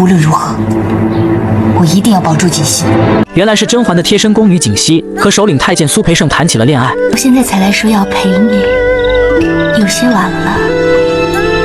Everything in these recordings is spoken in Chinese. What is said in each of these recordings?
无论如何，我一定要保住锦溪。原来是甄嬛的贴身宫女锦溪和首领太监苏培盛谈起了恋爱。我现在才来说要陪你，有些晚了。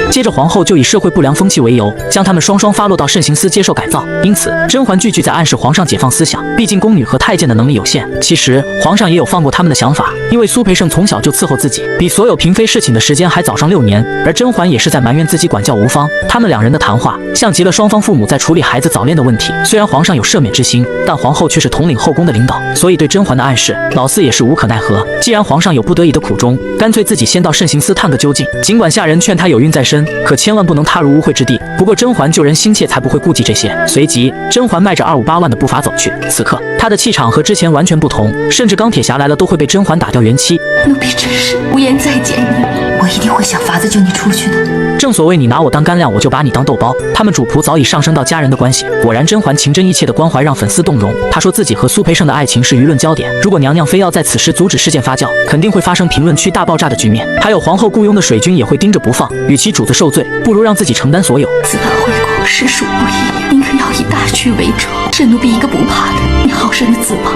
接着皇后就以社会不良风气为由，将他们双双发落到慎刑司接受改造。因此，甄嬛句句在暗示皇上解放思想。毕竟宫女和太监的能力有限，其实皇上也有放过他们的想法。因为苏培盛从小就伺候自己，比所有嫔妃侍寝的时间还早上6年，而甄嬛也是在埋怨自己管教无方。他们两人的谈话像极了双方父母在处理孩子早恋的问题。虽然皇上有赦免之心，但皇后却是统领后宫的领导，所以对甄嬛的暗示，老四也是无可奈何。既然皇上有不得已的苦衷，干脆自己先到慎刑司探个究竟。尽管下人劝他有孕在身，可千万不能踏入污秽之地。不过甄嬛救人心切，才不会顾忌这些。随即，甄嬛迈着258万的步伐走去。此刻，她的气场和之前完全不同，甚至钢铁侠来了都会被甄嬛打掉元气。奴婢真是无颜再见你，我一定会想法子救你出去的。正所谓你拿我当干粮，我就把你当豆包。他们主仆早已上升到家人的关系。果然，甄嬛情真意切的关怀让粉丝动容。她说自己和苏培盛的爱情是舆论焦点，如果娘娘非要在此时阻止事件发酵，肯定会发生评论区大爆炸的局面。还有皇后雇佣的水军也会盯着不放。与其主子受罪，不如让自己承担所有。自办回宫实属不易，宁可要以大局为重。这奴婢一个不怕的，你好生的自保，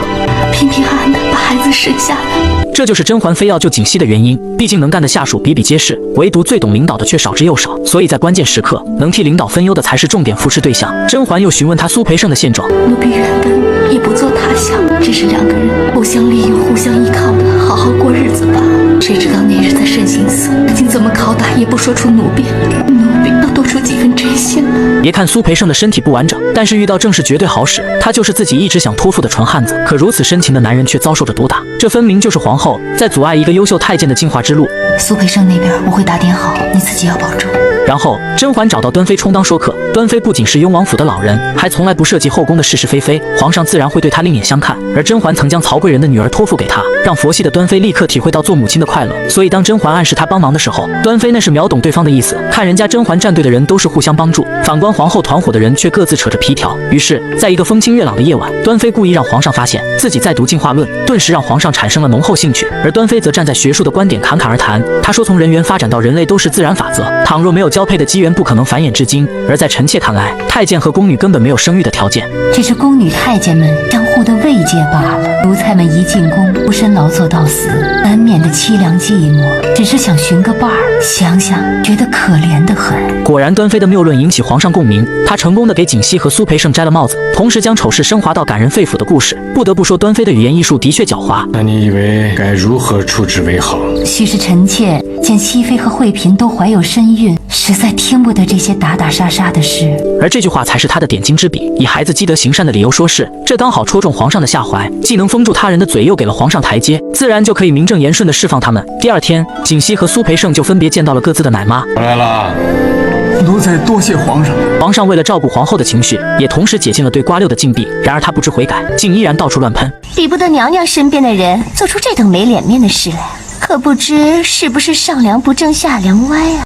平平安安的把孩子生下来。这就是甄嬛非要救锦溪的原因。毕竟能干的下属比比皆是，唯独最懂领导的却少之又少。所以在关键时刻，能替领导分忧的才是重点扶持对象。甄嬛又询问他苏培盛的现状。奴婢原本也不做他想，只是两个人互相利用、互相依靠的，好好过日子罢了。谁知道那日在慎刑司，竟怎么拷打也不说出奴婢，奴婢要多出几分真心了。别看苏培盛的身体不完整，但是遇到正事绝对好使。他就是自己一直想托付的纯汉子，可如此深情的男人却遭受着毒打，这分明就是皇后在阻碍一个优秀太监的进化之路。苏培盛那边我会打点好，你自己要保重。然后甄嬛找到端妃充当说客。端妃不仅是雍王府的老人，还从来不涉及后宫的是是非非，皇上自然会对她另眼相看。而甄嬛曾将曹贵人的女儿托付给她，让佛系的端妃立刻体会到做母亲的快乐。所以当甄嬛暗示她帮忙的时候，端妃那是秒懂对方的意思。看人家甄嬛战队的人都是互相帮助，反观皇后团伙的人却各自扯着皮条。于是在一个风清月朗的夜晚，端妃故意让皇上发现自己在读进化论，顿时让皇上产生了浓厚兴趣。而端妃则站在学术的观点侃侃而谈。她说从人猿发展到人类都是自然法则，倘若没有交配的机缘，不可能繁衍至今。而在臣妾看来，太监和宫女根本没有生育的条件，这是宫女太监们相互的慰藉罢了。奴才们一进宫，孤身劳作到死，难免的凄凉寂寞，只是想寻个伴儿，想想觉得可怜得很。果然，端妃的谬论引起皇上共鸣，她成功的给锦溪和苏培盛摘了帽子，同时将丑事升华到感人肺腑的故事。不得不说，端妃的语言艺术的确狡猾。那你以为该如何处置为好？须是臣妾见熹妃和惠嫔都怀有身孕，实在听不得这些打打杀杀的事。而这句话才是他的点睛之笔，以孩子积德行善的理由说事，这刚好戳中皇上的下怀，既能封住他人的嘴，又给了皇上台阶，自然就可以名正言顺地释放他们。第二天，锦溪和苏培盛就分别见到了各自的奶妈。回来了。奴才多谢皇上。皇上为了照顾皇后的情绪，也同时解禁了对瓜六的禁闭。然而他不知悔改，竟依然到处乱喷。比不得娘娘身边的人做出这等没脸面的事来，可不知是不是上梁不正下梁歪啊？